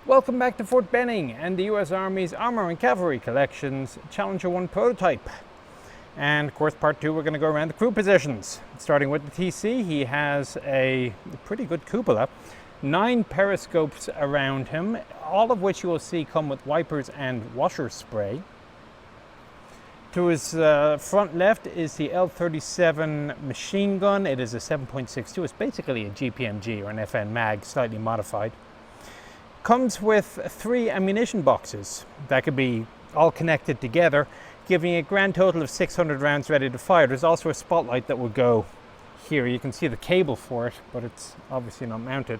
Welcome back to Fort Benning and the US Army's Armour and Cavalry Collection's Challenger 1 prototype. And of course, part 2, we're going to go around the crew positions. Starting with the TC, he has a pretty good cupola. 9 periscopes around him, all of which you will see come with wipers and washer spray. To his front left is the L37 machine gun. It is a 7.62. It's basically a GPMG or an FN mag, slightly modified. Comes with 3 ammunition boxes that could be all connected together, giving a grand total of 600 rounds ready to fire. There's also a spotlight that will go here. You can see the cable for it, but it's obviously not mounted.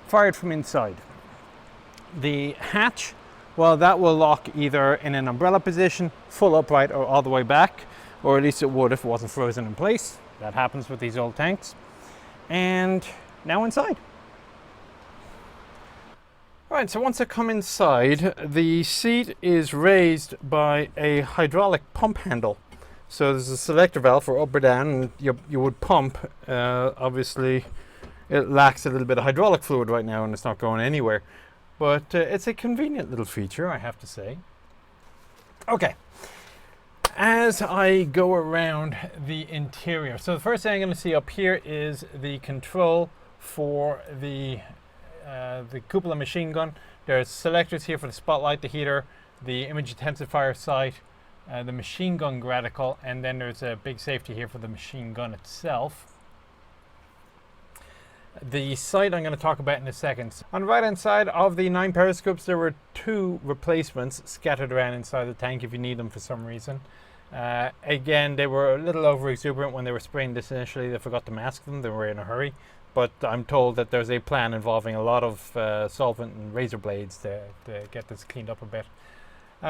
Fired from inside. The hatch, well, that will lock either in an umbrella position, full upright, or all the way back, or at least it would if it wasn't frozen in place. That happens with these old tanks. And now inside. Right, so once I come inside, the seat is raised by a hydraulic pump handle. So there's a selector valve for up or down, and you would pump. Obviously, it lacks a little bit of hydraulic fluid right now, and it's not going anywhere. But it's a convenient little feature, I have to say. Okay, as I go around the interior, so the first thing I'm going to see up here is the control for the cupola machine gun. There's selectors here for the spotlight, the heater, the image intensifier sight, the machine gun graticle, and then there's a big safety here for the machine gun itself. The sight I'm going to talk about in a second. On the right hand side of the 9 periscopes, there were 2 replacements scattered around inside the tank if you need them for some reason. Again, they were a little over exuberant when they were spraying this initially. They forgot to mask them. They were in a hurry. But I'm told that there's a plan involving a lot of solvent and razor blades to get this cleaned up a bit.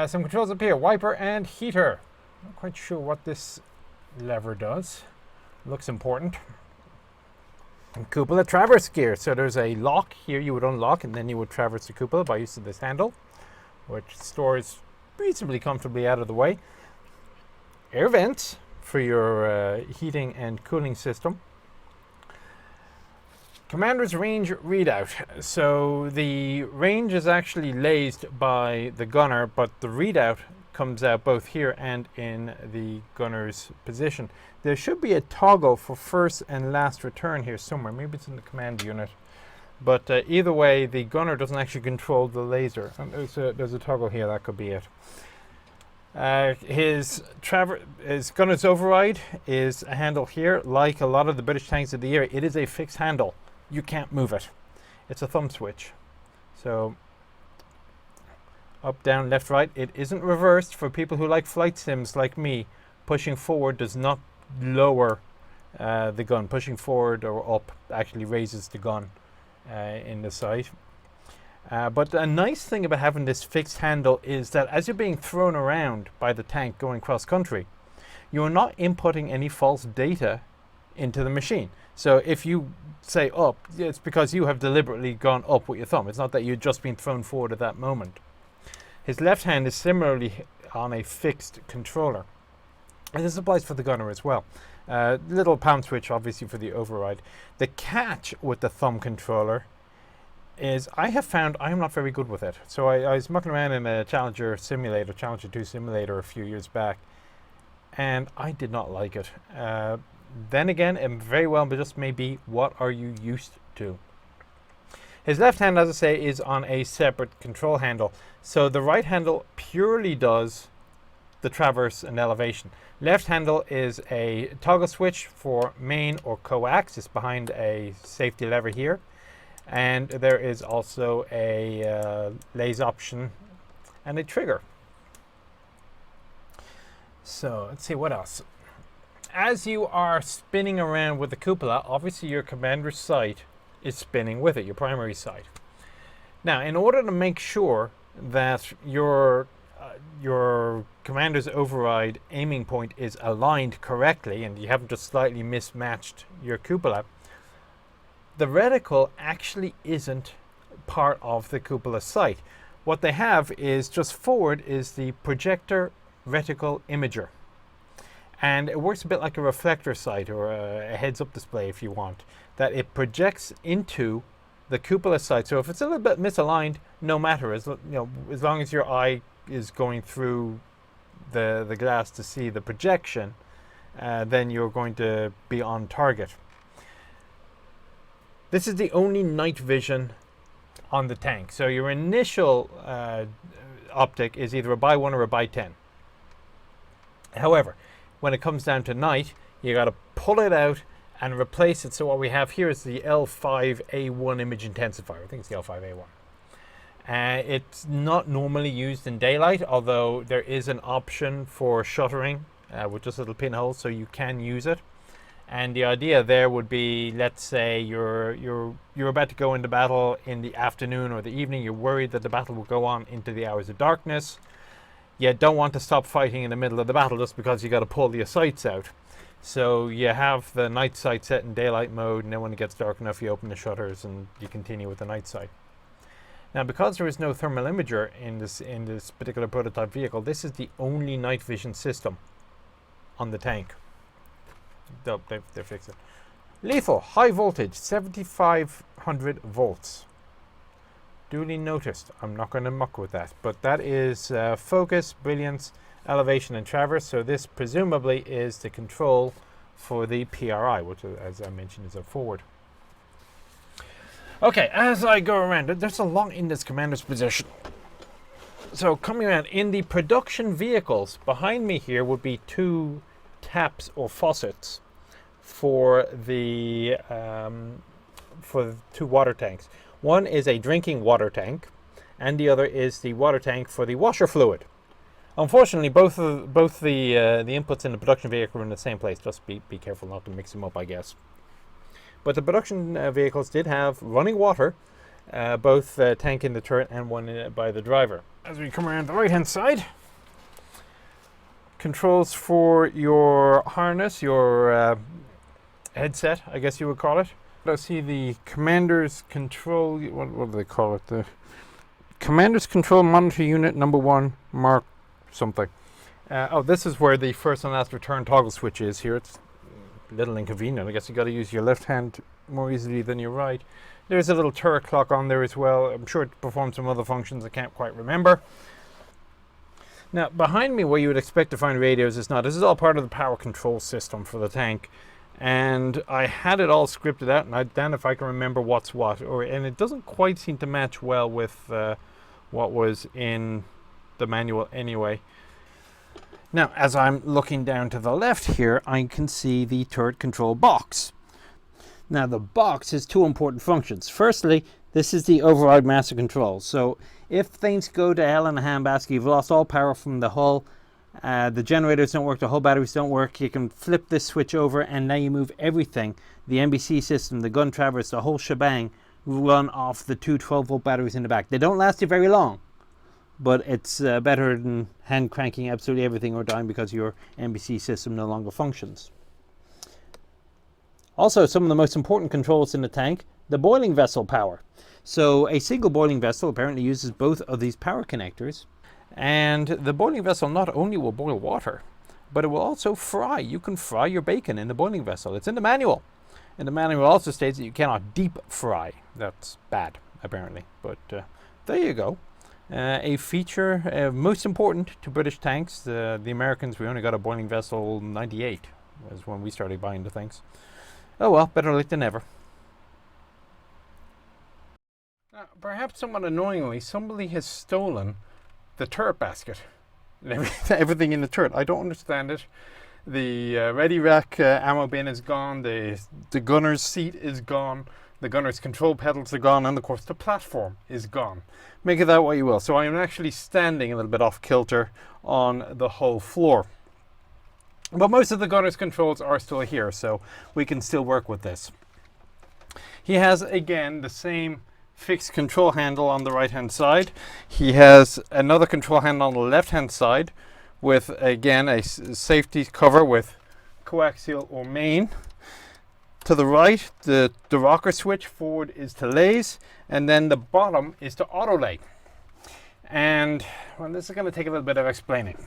Some controls up here, wiper and heater. Not quite sure what this lever does. Looks important. And cupola traverse gear. So there's a lock here you would unlock, and then you would traverse the cupola by use of this handle, which stores reasonably comfortably out of the way. Air vents for your heating and cooling system. Commander's range readout. So the range is actually lased by the gunner, but the readout comes out both here and in the gunner's position. There should be a toggle for first and last return here somewhere. Maybe it's in the command unit. But either way, the gunner doesn't actually control the laser. There's a toggle here, that could be it. His gunner's override is a handle here. Like a lot of the British tanks of the era, it is a fixed handle. You can't move it. It's a thumb switch. So up, down, left, right. It isn't reversed. For people who like flight sims like me, pushing forward does not lower the gun. Pushing forward or up actually raises the gun in the sight. But a nice thing about having this fixed handle is that as you're being thrown around by the tank going cross country, you're not inputting any false data into the machine. So if you say up, it's because you have deliberately gone up with your thumb. It's not that you've just been thrown forward at that moment. His left hand is similarly on a fixed controller. And this applies for the gunner as well. Little palm switch obviously for the override. The catch with the thumb controller is I have found I am not very good with it. So I was mucking around in a Challenger 2 simulator a few years back, and I did not like it. Then again, it very well just may be what are you used to. His left hand, as I say, is on a separate control handle. So the right handle purely does the traverse and elevation. Left handle is a toggle switch for main or coax. It's behind a safety lever here. And there is also a laze option and a trigger. So let's see what else. As you are spinning around with the cupola, obviously your commander's sight is spinning with it, your primary sight. Now, in order to make sure that your commander's override aiming point is aligned correctly and you haven't just slightly mismatched your cupola, the reticle actually isn't part of the cupola sight. What they have is just forward is the projector reticle imager. And it works a bit like a reflector sight or a heads-up display if you want, that it projects into the cupola sight. So if it's a little bit misaligned, no matter, as as long as your eye is going through the glass to see the projection, then you're going to be on target. This is the only night vision on the tank. So your initial optic is either a by 1 or a by 10. However, when it comes down to night, you got to pull it out and replace it. So what we have here is the L5 A1 Image Intensifier. I think it's the L5 A1. It's not normally used in daylight, although there is an option for shuttering with just little pinholes, so you can use it. And the idea there would be, let's say you're about to go into battle in the afternoon or the evening. You're worried that the battle will go on into the hours of darkness. You don't want to stop fighting in the middle of the battle just because you got to pull your sights out. So you have the night sight set in daylight mode, and then when it gets dark enough, you open the shutters and you continue with the night sight. Now, because there is no thermal imager in this particular prototype vehicle, this is the only night vision system on the tank. They fixed it. Lethal, high voltage, 7500 volts. Duly noticed. I'm not going to muck with that, but that is focus, brilliance, elevation, and traverse. So this presumably is the control for the PRI, which, as I mentioned, is a forward. Okay, as I go around, there's a lot in this commander's position. So coming around, in the production vehicles, behind me here would be 2 taps or faucets for the 2 water tanks. One is a drinking water tank, and the other is the water tank for the washer fluid. Unfortunately, both the inputs in the production vehicle are in the same place. Just be careful not to mix them up, I guess. But the production vehicles did have running water, both tank in the turret and one by the driver. As we come around the right-hand side, controls for your harness, your headset, I guess you would call it. I see the commander's control, what do they call it? The commander's control monitor unit number 1, mark something. This is where the first and last return toggle switch is here. It's a little inconvenient. I guess you got to use your left hand more easily than your right. There's a little turret clock on there as well. I'm sure it performs some other functions I can't quite remember. Now, behind me, where you would expect to find radios, is not. This is all part of the power control system for the tank. And I had it all scripted out, and I don't know if I can remember what's what. And it doesn't quite seem to match well with what was in the manual anyway. Now, as I'm looking down to the left here, I can see the turret control box. Now, the box has 2 important functions. Firstly, this is the override master control. So if things go to hell in a handbasket, you've lost all power from the hull, the generators don't work, the whole batteries don't work, you can flip this switch over and now you move everything, the NBC system, the gun traverse, the whole shebang, run off the 2 12-volt batteries in the back. They don't last you very long, but it's better than hand cranking absolutely everything or dying because your NBC system no longer functions. Also, some of the most important controls in the tank, the boiling vessel power. So a single boiling vessel apparently uses both of these power connectors. And the boiling vessel not only will boil water, but it will also fry. You can fry your bacon in the boiling vessel. It's in the manual. And the manual also states that you cannot deep fry. That's bad, apparently. But there you go. A feature most important to British tanks. The Americans, we only got a boiling vessel 98 was when we started buying the things. Oh well, better late than never. Perhaps somewhat annoyingly, somebody has stolen the turret basket and everything in the turret. I don't understand it. The ready rack ammo bin is gone, the gunner's seat is gone, the gunner's control pedals are gone, and of course the platform is gone. Make of that what you will. So I am actually standing a little bit off kilter on the whole floor. But most of the gunner's controls are still here, so we can still work with this. He has, again, the same fixed control handle on the right hand side. He has another control handle on the left hand side with, again, a safety cover with coaxial or main. To the right, the rocker switch forward is to lays, and then the bottom is to auto lay. And well, this is going to take a little bit of explaining.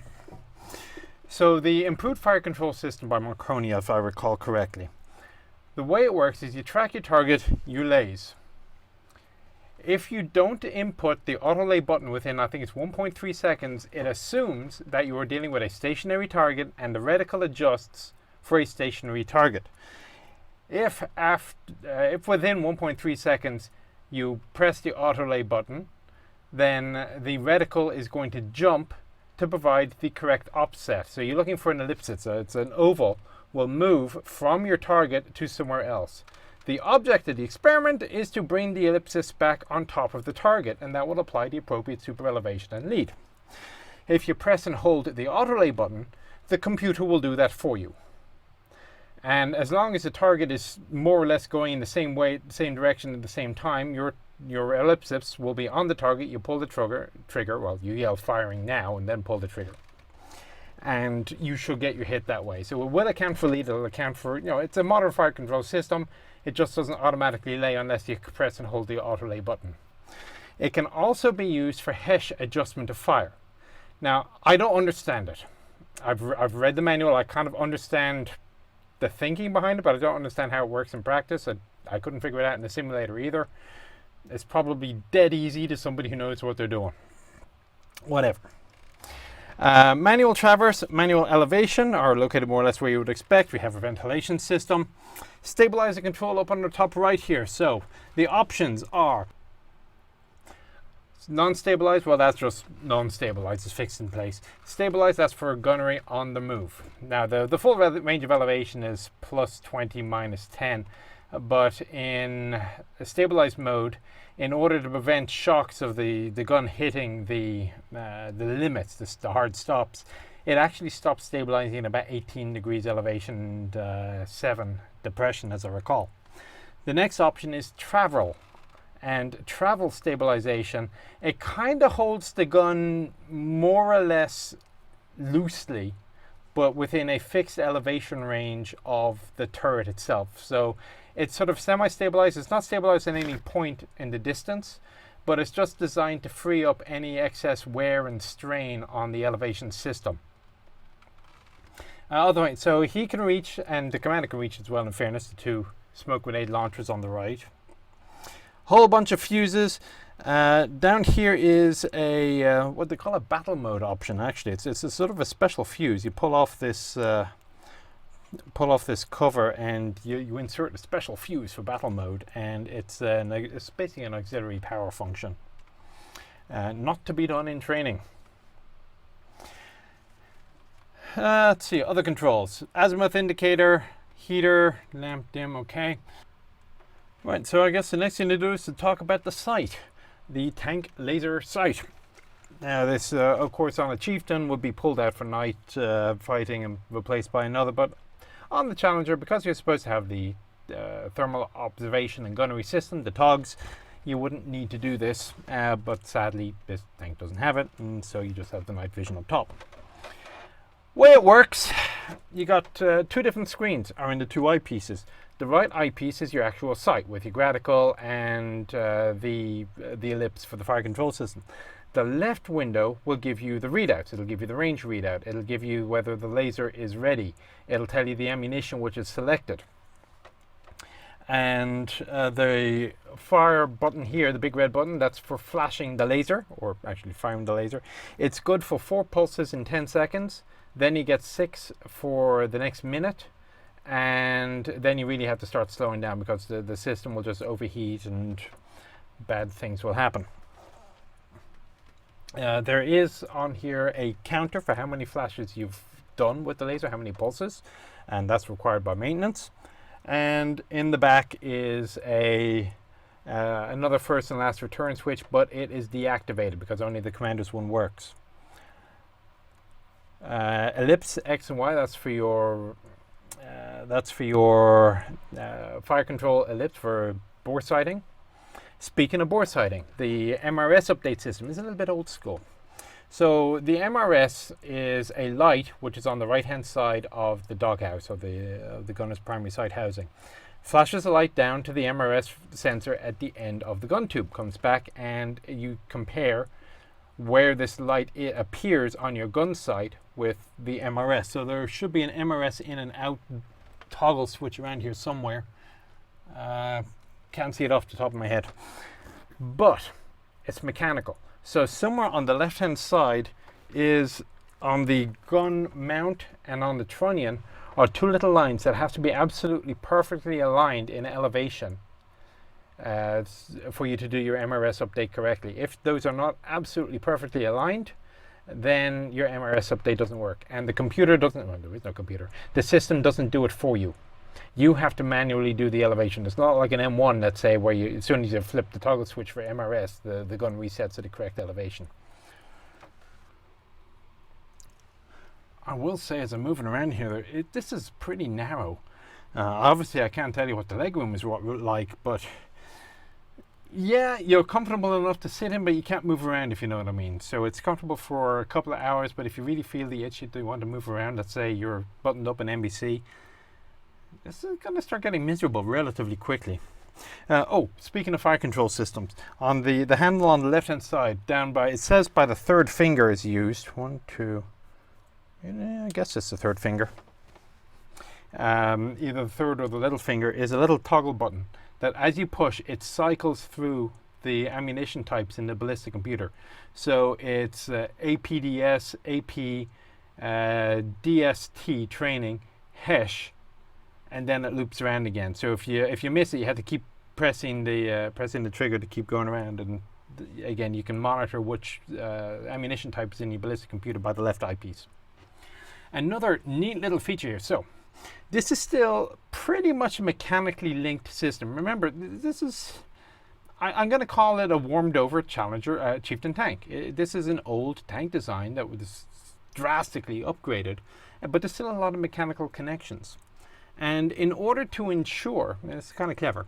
So the improved fire control system by Marconi, if I recall correctly, the way it works is you track your target, you lays. If you don't input the auto lay button within, I think it's 1.3 seconds, it assumes that you are dealing with a stationary target and the reticle adjusts for a stationary target. If within 1.3 seconds you press the auto lay button, then the reticle is going to jump to provide the correct offset. So you're looking for an ellipsis, so it's an oval, will move from your target to somewhere else. The object of the experiment is to bring the ellipsis back on top of the target, and that will apply the appropriate super elevation and lead. If you press and hold the auto lay button, the computer will do that for you. And as long as the target is more or less going in the same way, same direction at the same time, your ellipsis will be on the target. You pull the trigger, well, you yell firing now and then pull the trigger. And you should get your hit that way. So it will account for lead, it'll account for, it's a modern fire control system. It just doesn't automatically lay unless you press and hold the auto lay button. It can also be used for HESH adjustment of fire. Now, I don't understand it. I've read the manual, I kind of understand the thinking behind it, but I don't understand how it works in practice. I couldn't figure it out in the simulator either. It's probably dead easy to somebody who knows what they're doing. Whatever. Manual traverse, manual elevation are located more or less where you would expect. We have a ventilation system. Stabilizer control up on the top right here. So the options are non-stabilized, well that's just non-stabilized, it's fixed in place. Stabilized, that's for gunnery on the move. Now the full range of elevation is plus 20, minus 10. But in a stabilized mode, in order to prevent shocks of the gun hitting the limits, the hard stops, it actually stops stabilizing at about 18 degrees elevation and 7 depression, as I recall. The next option is travel. And travel stabilization, it kind of holds the gun more or less loosely, but within a fixed elevation range of the turret itself. So it's sort of semi-stabilized. It's not stabilized at any point in the distance, but it's just designed to free up any excess wear and strain on the elevation system. Otherwise, so he can reach, and the commander can reach as well, in fairness, the two smoke grenade launchers on the right. Whole bunch of fuses. Down here is a what they call a battle mode option. Actually, it's a sort of a special fuse. You pull off this cover and you insert a special fuse for battle mode, and it's basically an auxiliary power function. Not to be done in training. Let's see, other controls. Azimuth indicator, heater, lamp dim, okay. Right, so I guess the next thing to do is to talk about the sight, the tank laser sight. Now this, of course, on a Chieftain would be pulled out for night fighting and replaced by another, but on the Challenger, because you're supposed to have the thermal observation and gunnery system, the TOGs, you wouldn't need to do this, but sadly this tank doesn't have it, and so you just have the night vision up top. Way it works, you got two different screens are in the two eyepieces. The right eyepiece is your actual sight with your gradicle and the ellipse for the fire control system. The left window will give you the readouts. It'll give you the range readout. It'll give you whether the laser is ready. It'll tell you the ammunition which is selected. And the fire button here, the big red button, that's for flashing the laser, or actually firing the laser. It's good for 4 pulses in 10 seconds. Then you get 6 for the next minute. And then you really have to start slowing down because the system will just overheat and bad things will happen. There is on here a counter for how many flashes you've done with the laser, how many pulses, and that's required by maintenance. And in the back is another first and last return switch, but it is deactivated because only the commander's one works. Ellipse X and Y, that's for your fire control ellipse for bore sighting. Speaking of bore sighting, the MRS update system is a little bit old school. So the MRS is a light which is on the right hand side of the doghouse, or the gunner's primary sight housing. Flashes the light down to the MRS sensor at the end of the gun tube, comes back, and you compare where this light appears on your gun sight with the MRS. So there should be an MRS in and out toggle switch around here somewhere. Can't see it off the top of my head. but it's mechanical. So somewhere on the left hand side is, on the gun mount and on the trunnion, are two little lines that have to be absolutely perfectly aligned in elevation for you to do your MRS update correctly. If those are not absolutely perfectly aligned, then your MRS update doesn't work. And the computer doesn't, well, there is no computer, the system doesn't do it for you. You have to manually do the elevation. It's not like an M1, let's say, where you, as soon as you flip the toggle switch for MRS, the gun resets to the correct elevation. I will say, as I'm moving around here, this is pretty narrow. Obviously, I can't tell you what the legroom is like, but yeah, you're comfortable enough to sit in, but you can't move around, if you know what I mean. So it's comfortable for a couple of hours, but if you really feel the itch, you want to move around, let's say you're buttoned up in NBC, this is going to start getting miserable relatively quickly. Oh, speaking of fire control systems, on the handle on the left-hand side, down by, it says by the third finger is used. One, two, I guess it's the third finger. Either the third or the little finger is a little toggle button that as you push, it cycles through the ammunition types in the ballistic computer. So it's APDS, AP, DST training, HESH, and then it loops around again. So if you miss it, you have to keep pressing the trigger to keep going around. And again, you can monitor which ammunition type is in your ballistic computer by the left eyepiece. Another neat little feature here. So this is still pretty much a mechanically linked system. Remember, this is, I'm going to call it a warmed over Challenger Chieftain tank. This is an old tank design that was drastically upgraded, but there's still a lot of mechanical connections. And in order to ensure, and it's kind of clever,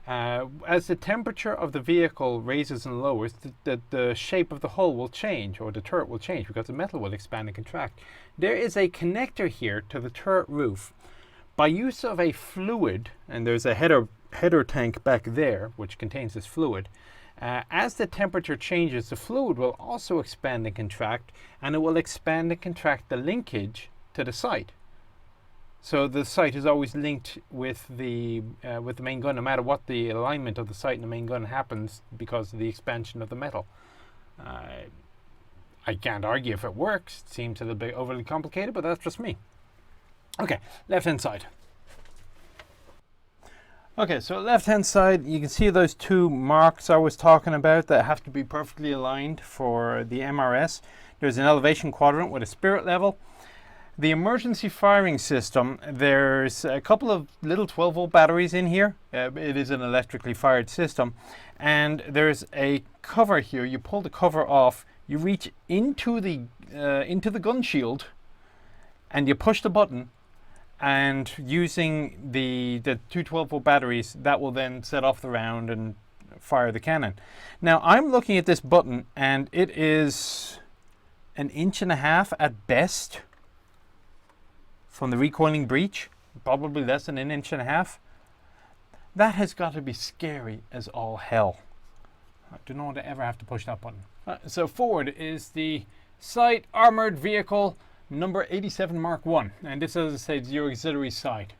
as the temperature of the vehicle raises and lowers, the shape of the hull will change, or the turret will change, because the metal will expand and contract. There is a connector here to the turret roof. By use of a fluid, and there's a header tank back there, which contains this fluid, as the temperature changes, the fluid will also expand and contract, and it will expand and contract the linkage to the sight. So the sight is always linked with the main gun, no matter what the alignment of the sight and the main gun happens, because of the expansion of the metal. I can't argue if it works. It seems a little bit overly complicated, but that's just me. Okay, left-hand side. Okay, so left-hand side, you can see those two marks I was talking about that have to be perfectly aligned for the MRS. There's an elevation quadrant with a spirit level. The emergency firing system, there's a couple of little 12-volt batteries in here. It is an electrically fired system. And there's a cover here. You pull the cover off, you reach into the gun shield, and you push the button, and using the two 12-volt batteries, that will then set off the round and fire the cannon. Now, I'm looking at this button, and it is 1.5 inches at best from the recoiling breech, probably less than 1.5 inches. That has got to be scary as all hell. I do not want to ever have to push that button. So forward is the Sight Armored Vehicle number 87 Mark 1. And this, as I said, is your auxiliary sight.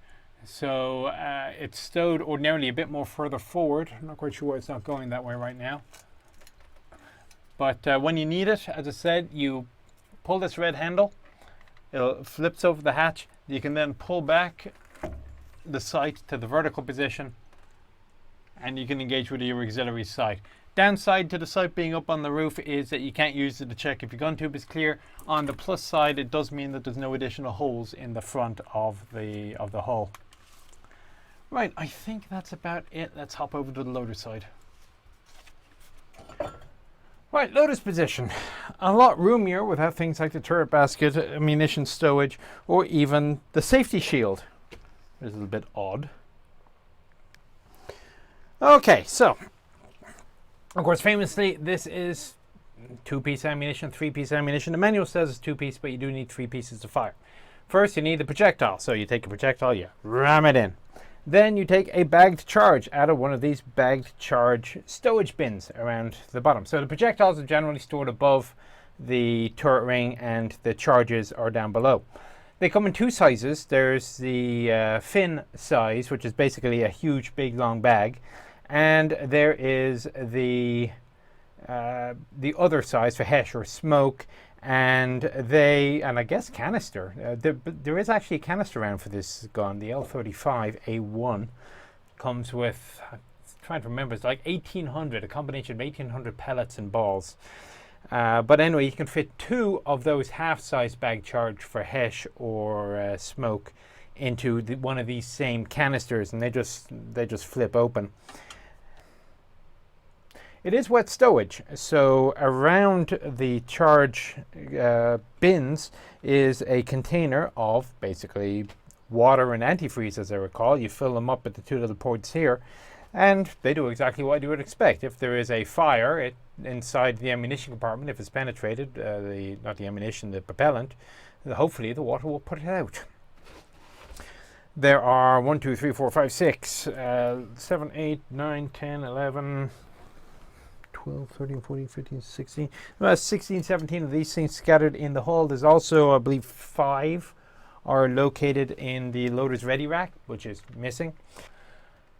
So it's stowed ordinarily a bit more further forward. I'm not quite sure why it's not going that way right now. But when you need it, as I said, you pull this red handle. It flips over the hatch. You can then pull back the sight to the vertical position, and you can engage with your auxiliary sight. Downside to the sight being up on the roof is that you can't use it to check if your gun tube is clear. On the plus side, it does mean that there's no additional holes in the front of the hull. Right, I think that's about it. Let's hop over to the loader side. Right, loader's position. A lot roomier without things like the turret basket, ammunition stowage, or even the safety shield. It's a little bit odd. Okay, so, of course, famously, this is 2-piece ammunition, 3-piece ammunition. The manual says it's 2-piece, but you do need 3 pieces to fire. First, you need the projectile. So you take a projectile, you ram it in. Then you take a bagged charge out of one of these bagged charge stowage bins around the bottom. So the projectiles are generally stored above the turret ring, and the charges are down below. They come in 2 sizes. There's the fin size, which is basically a huge, big, long bag. And there is the other size for HESH or smoke, and I guess canister. There is actually a canister round for this gun. The L35 A1 comes with, I'm trying to remember, it's like 1800, a combination of 1800 pellets and balls. But anyway, you can fit 2 of those half-size bag charge for HESH or smoke into one of these same canisters, and they just flip open. It is wet stowage, so around the charge bins is a container of basically water and antifreeze, as I recall. You fill them up at the 2 little ports here, and they do exactly what you would expect. If there is a fire inside the ammunition compartment, if it's penetrated, not the ammunition, the propellant, hopefully the water will put it out. There are 1, 2, 3, 4, 5, 6, 7, 8, 9, 10, 11, 12, 13, 14, 15, 16, 16, 17 of these things scattered in the hall. There's also, I believe, 5 are located in the loader's ready rack, which is missing.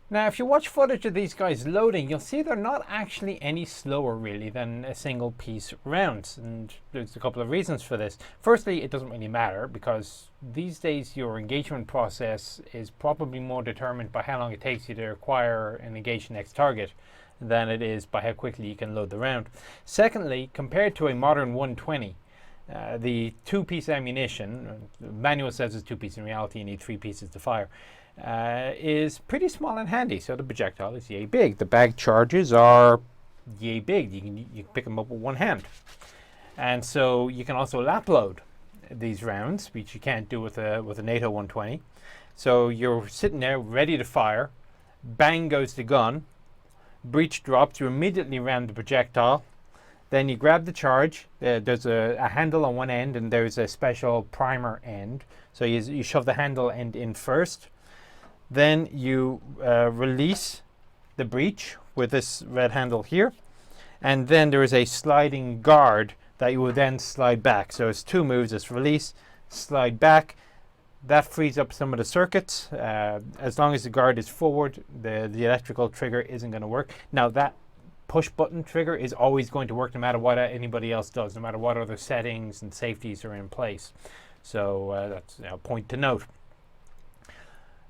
Now, if you watch footage of these guys loading, you'll see they're not actually any slower, really, than a single piece rounds. And there's a couple of reasons for this. Firstly, it doesn't really matter, because these days your engagement process is probably more determined by how long it takes you to acquire and engage the next target than it is by how quickly you can load the round. Secondly, compared to a modern 120, the 2-piece ammunition, the manual says it's 2 pieces, in reality you need 3 pieces to fire, is pretty small and handy. So the projectile is yay big. The bag charges are yay big. You can pick them up with one hand. And so you can also lap load these rounds, which you can't do with a NATO 120. So you're sitting there ready to fire, bang goes the gun, breech drops, you immediately ram the projectile, then you grab the charge. There's a handle on one end, and there's a special primer end. So you shove the handle end in first. Then you release the breech with this red handle here. And then there is a sliding guard that you will then slide back. So it's 2 moves. It's release, slide back. That frees up some of the circuits. As long as the guard is forward, the electrical trigger isn't going to work. Now, that push button trigger is always going to work no matter what anybody else does, no matter what other settings and safeties are in place. So that's a point to note.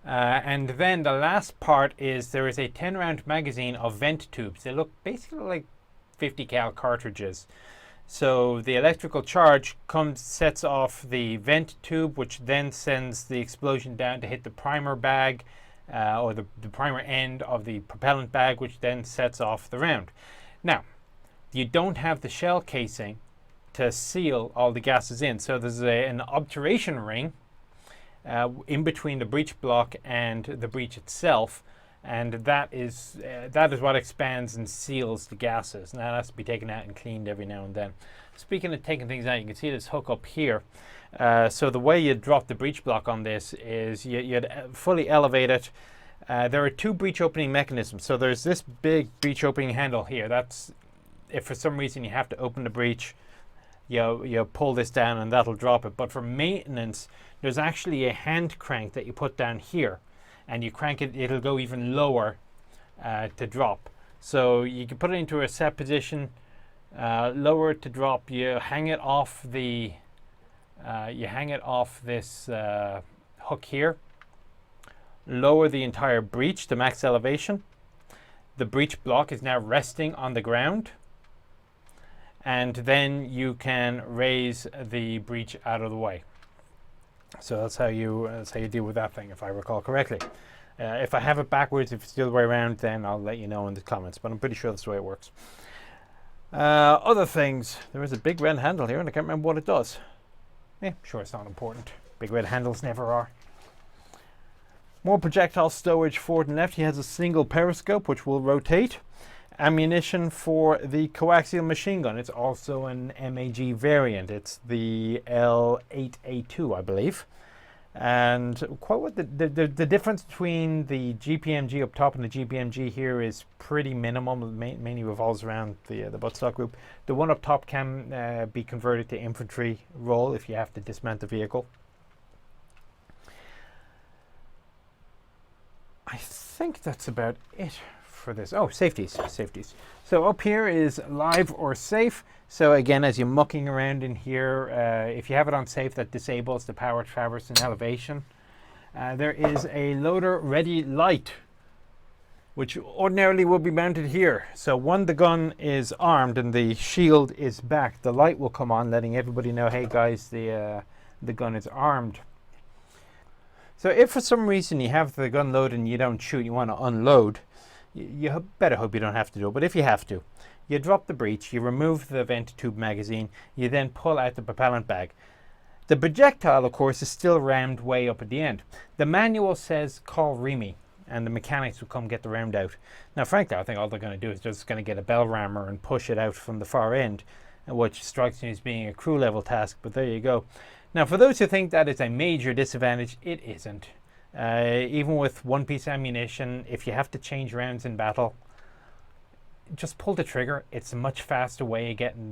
And then the last part is there is a 10-round magazine of vent tubes. They look basically like 50 cal cartridges. So the electrical charge sets off the vent tube, which then sends the explosion down to hit the primer bag, or the primer end of the propellant bag, which then sets off the round. Now, you don't have the shell casing to seal all the gases in. So there's an obturation ring in between the breech block and the breech itself, and that is what expands and seals the gases. Now that has to be taken out and cleaned every now and then. Speaking of taking things out, you can see this hook up here. So the way you drop the breech block on this is you'd fully elevate it. There are 2 breech opening mechanisms. So there's this big breech opening handle here. That's if for some reason you have to open the breech, you pull this down and that'll drop it. But for maintenance, there's actually a hand crank that you put down here, and you crank it, it'll go even lower to drop. So you can put it into a set position, lower it to drop. You hang it off this hook here. Lower the entire breech to max elevation. The breech block is now resting on the ground, and then you can raise the breech out of the way. So that's how you deal with that thing, if I recall correctly. If I have it backwards, if it's the other way around, then I'll let you know in the comments, but I'm pretty sure that's the way it works. Other things, there is a big red handle here, and I can't remember what it does. Sure, it's not important. Big red handles never are. More projectile stowage forward and left. He has a single periscope, which will rotate. Ammunition for the coaxial machine gun. It's also an MAG variant. It's the L8A2, I believe. And quite what the difference between the GPMG up top and the GPMG here is pretty minimal. Mainly revolves around the buttstock group. The one up top can be converted to infantry role if you have to dismount the vehicle. I think that's about it for this? Oh, safeties. So up here is live or safe. So again, as you're mucking around in here, if you have it on safe, that disables the power traverse and elevation. There is a loader ready light, which ordinarily will be mounted here. So when the gun is armed and the shield is back, the light will come on, letting everybody know, hey guys, the gun is armed. So if for some reason you have the gun loaded and you don't shoot, you want to unload, you better hope you don't have to do it, but if you have to, you drop the breech, you remove the vent tube magazine, you then pull out the propellant bag. The projectile, of course, is still rammed way up at the end. The manual says call REME, and the mechanics will come get the round out. Now, frankly, I think all they're going to do is just going to get a bell rammer and push it out from the far end, which strikes me as being a crew level task, but there you go. Now, for those who think that is a major disadvantage, it isn't. Even with one piece of ammunition, if you have to change rounds in battle, just pull the trigger. It's a much faster way of getting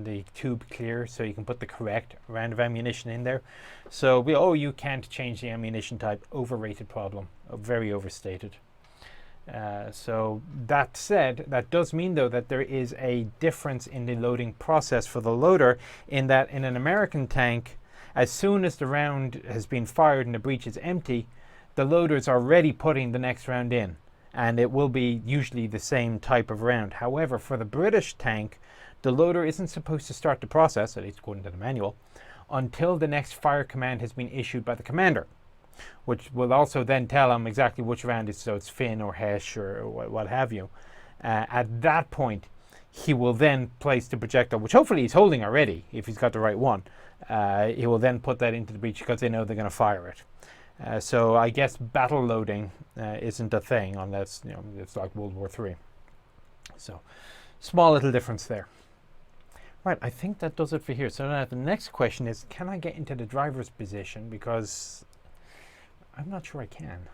the tube clear, so you can put the correct round of ammunition in there. So you can't change the ammunition type. Overrated problem, very overstated. So that said, that does mean though that there is a difference in the loading process for the loader, in that in an American tank, as soon as the round has been fired and the breech is empty, the loader's already putting the next round in, and it will be usually the same type of round. However, for the British tank, the loader isn't supposed to start the process, at least according to the manual, until the next fire command has been issued by the commander, which will also then tell him exactly which round is, so it's Finn or Hesh or what have you. At that point, he will then place the projectile, which hopefully he's holding already, if he's got the right one. He will then put that into the breech because they know they're going to fire it. So I guess battle loading isn't a thing unless it's like World War III. So small little difference there. Right, I think that does it for here. So now the next question is, can I get into the driver's position? Because I'm not sure I can.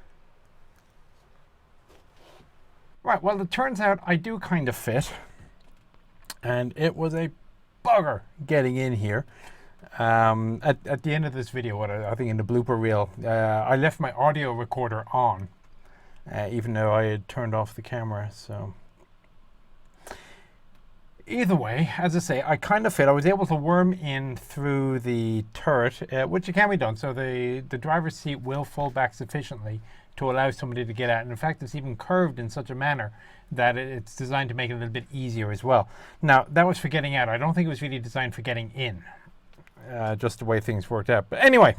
Right, well, it turns out I do kind of fit. And it was a bugger getting in here. At the end of this video, I think in the blooper reel, I left my audio recorder on, even though I had turned off the camera. So either way, as I say, I kind of fit. I was able to worm in through the turret, which can be done. So the driver's seat will fold back sufficiently to allow somebody to get out. And in fact, it's even curved in such a manner that it's designed to make it a little bit easier as well. Now, that was for getting out. I don't think it was really designed for getting in, just the way things worked out. But anyway,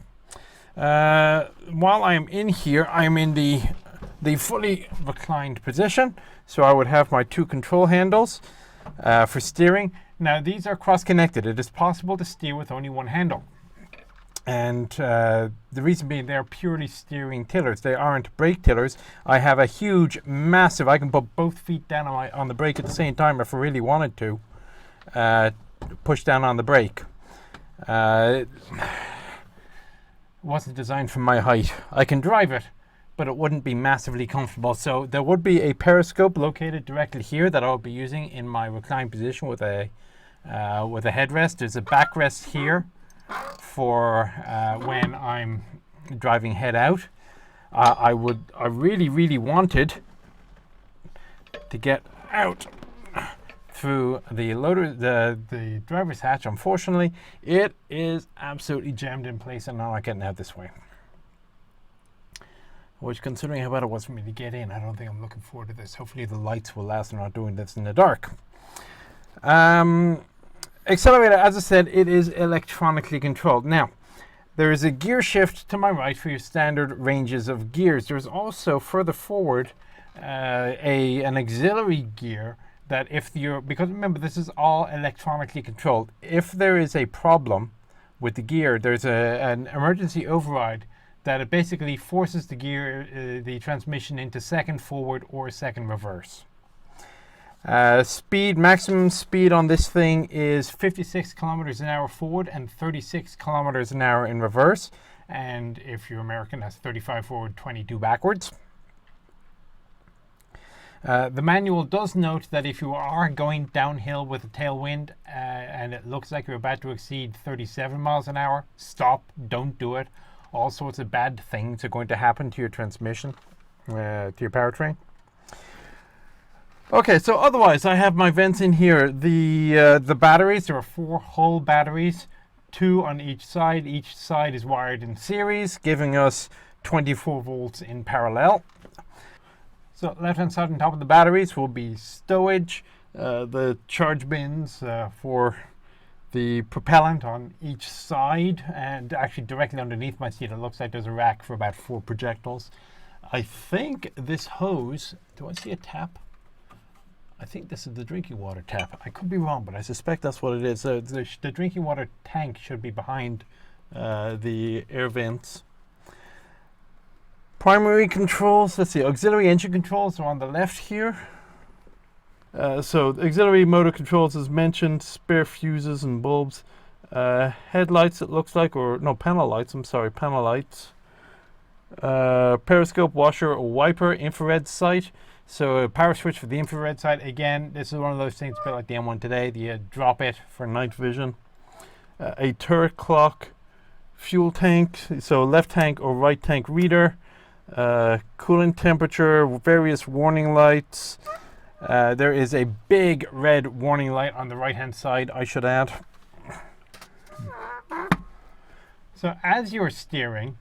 while I am in here, I'm in the fully reclined position. So I would have my two control handles for steering. Now, these are cross-connected. It is possible to steer with only one handle. And the reason being, they're purely steering tillers. They aren't brake tillers. I have a huge, massive, I can put both feet down on the brake at the same time if I really wanted to, push down on the brake. It wasn't designed for my height. I can drive it, but it wouldn't be massively comfortable. So there would be a periscope located directly here that I'll be using in my reclined position with a headrest. There's a backrest here for when I'm driving head out. I really, really wanted to get out through the loader, the driver's hatch. Unfortunately, it is absolutely jammed in place, and I'm not getting out this way. Which, considering how bad it was for me to get in, I don't think I'm looking forward to this. Hopefully the lights will last. I'm not doing this in the dark. Accelerator, as I said, it is electronically controlled. Now, there is a gear shift to my right for your standard ranges of gears. There's also further forward an auxiliary gear that because remember, this is all electronically controlled. If there is a problem with the gear, there's an emergency override that it basically forces the transmission into second forward or second reverse. Maximum speed on this thing is 56 kilometers an hour forward and 36 kilometers an hour in reverse. And if you're American, that's 35 forward, 22 backwards. The manual does note that if you are going downhill with a tailwind and it looks like you're about to exceed 37 miles an hour, stop, don't do it. All sorts of bad things are going to happen to your transmission, to your powertrain. Okay, so otherwise I have my vents in here. The batteries, there are 4 whole batteries, 2 on each side. Each side is wired in series, giving us 24 volts in parallel. So left hand side on top of the batteries will be stowage, the charge bins for the propellant on each side, and actually directly underneath my seat it looks like there's a rack for about 4 projectiles. I think this hose, do I see a tap? I think this is the drinking water tap. I could be wrong, but I suspect that's what it is. The drinking water tank should be behind the air vents. Primary controls, let's see, auxiliary engine controls are on the left here. So auxiliary motor controls as mentioned, spare fuses and bulbs. Headlights it looks like, or no, panel lights, I'm sorry, panel lights. Periscope, washer, or wiper, infrared sight. So a power switch for the infrared sight. Again, this is one of those things a bit like the M1 today. You drop it for night vision. A turret clock, fuel tank, so left tank or right tank reader, coolant temperature, various warning lights. There is a big red warning light on the right hand side, I should add. So as you're steering,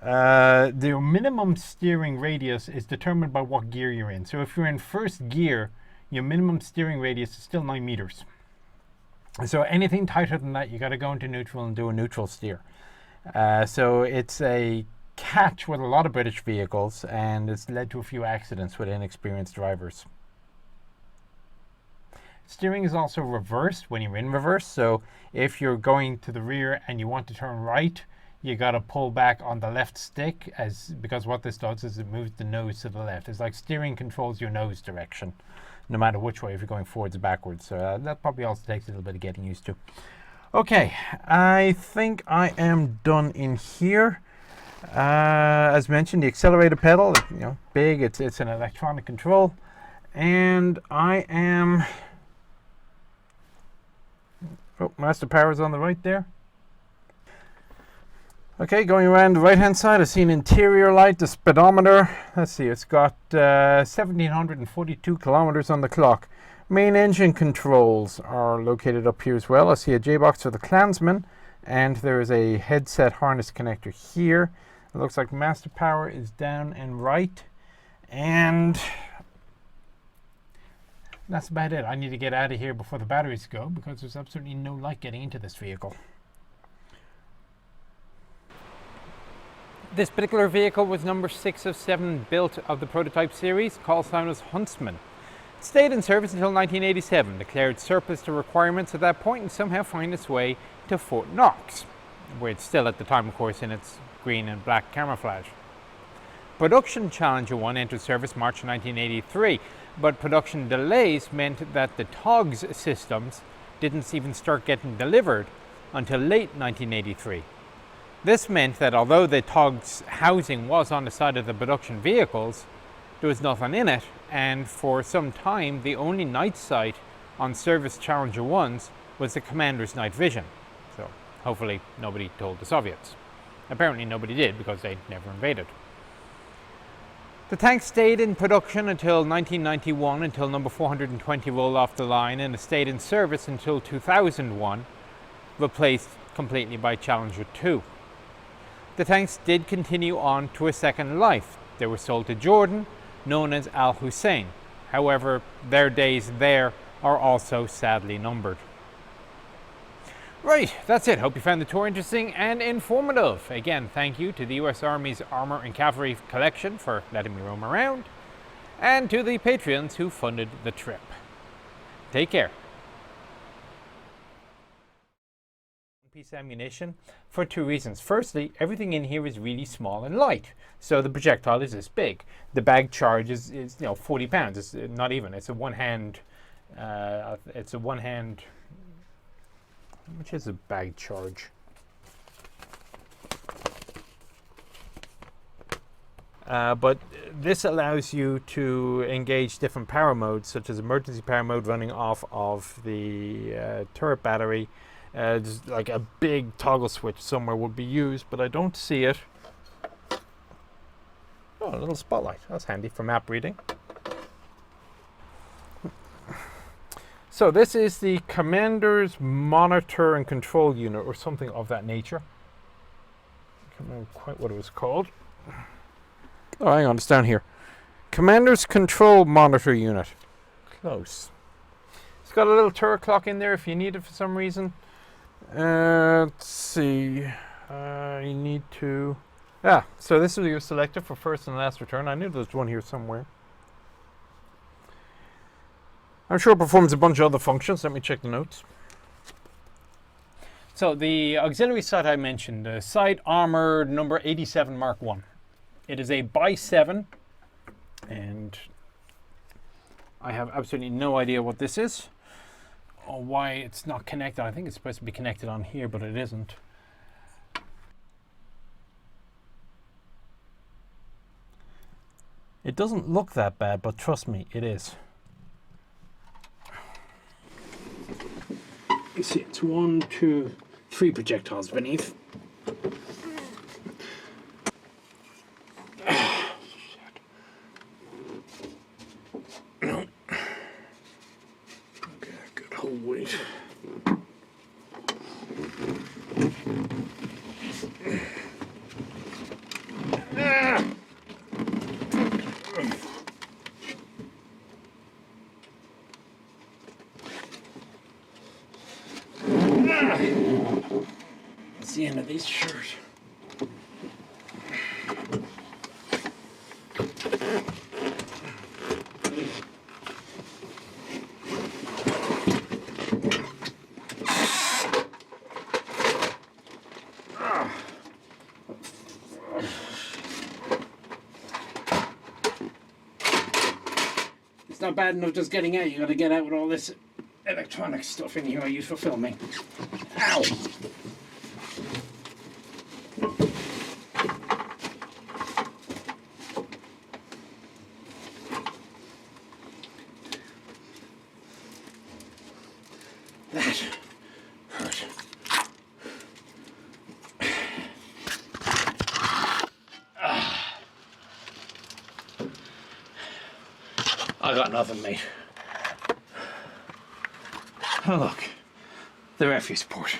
the minimum steering radius is determined by what gear you're in. So if you're in first gear, your minimum steering radius is still 9 meters. So anything tighter than that, you got to go into neutral and do a neutral steer. So it's a catch with a lot of British vehicles, and it's led to a few accidents with inexperienced drivers. Steering is also reversed when you're in reverse. So if you're going to the rear and you want to turn right, you got to pull back on the left stick, because what this does is it moves the nose to the left. It's like steering controls your nose direction, no matter which way, if you're going forwards or backwards. So that probably also takes a little bit of getting used to. Okay, I think I am done in here. As mentioned, the accelerator pedal, big. It's an electronic control, and I am. Oh, master power is on the right there. Okay, going around the right-hand side, I see an interior light, the speedometer. Let's see, it's got 1,742 kilometers on the clock. Main engine controls are located up here as well. I see a J-box for the Clansman, and there is a headset harness connector here. It looks like master power is down and right, and that's about it. I need to get out of here before the batteries go, because there's absolutely no light getting into this vehicle. This particular vehicle was number 6 of 7 built of the prototype series, call sign was Huntsman. It stayed in service until 1987, declared surplus to requirements at that point, and somehow find its way to Fort Knox, where it's still at the time, of course, in its green and black camouflage. Production Challenger 1 entered service March 1983, but production delays meant that the TOGS systems didn't even start getting delivered until late 1983. This meant that although the TOGS housing was on the side of the production vehicles, there was nothing in it, and for some time the only night sight on service Challenger 1s was the commander's night vision. So hopefully nobody told the Soviets. Apparently nobody did, because they never invaded. The tank stayed in production until 1991, until number 420 rolled off the line, and it stayed in service until 2001, replaced completely by Challenger 2. The tanks did continue on to a second life. They were sold to Jordan, known as Al Hussein. However, their days there are also sadly numbered. Right, that's it. Hope you found the tour interesting and informative. Again, thank you to the US Army's Armor and Cavalry Collection for letting me roam around, and to the Patreons who funded the trip. Take care. Piece of ammunition for 2 reasons. Firstly, everything in here is really small and light, so the projectile is this big. The bag charge is 40 pounds. It's not even. It's a one-hand. How much is a bag charge? But this allows you to engage different power modes, such as emergency power mode running off of the turret battery. Just like a big toggle switch somewhere would be used, but I don't see it. Oh, a little spotlight. That's handy for map reading. So this is the Commander's Monitor and Control Unit, or something of that nature. I can't remember quite what it was called. Oh, hang on, it's down here. Commander's Control Monitor Unit. Close. It's got a little turret clock in there if you need it for some reason. Let's see. You need to... so this is your selector for first and last return. I knew there was one here somewhere. I'm sure it performs a bunch of other functions. Let me check the notes. So the auxiliary sight I mentioned, the sight armored number 87 Mark 1. It is a by 7, and I have absolutely no idea what this is or why it's not connected. I think it's supposed to be connected on here, but it isn't. It doesn't look that bad, but trust me, it is. You see, it's 1, 2, 3 projectiles beneath. No. Okay, good whole weight. That's the end of this shirt. It's not bad enough just getting out. You got to get out with all this electronic stuff in here I use for filming. Ow! That hurt. I got nothing, mate. Oh, look. The refuse port.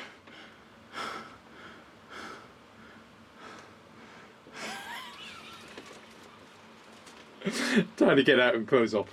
Time to get out and close up.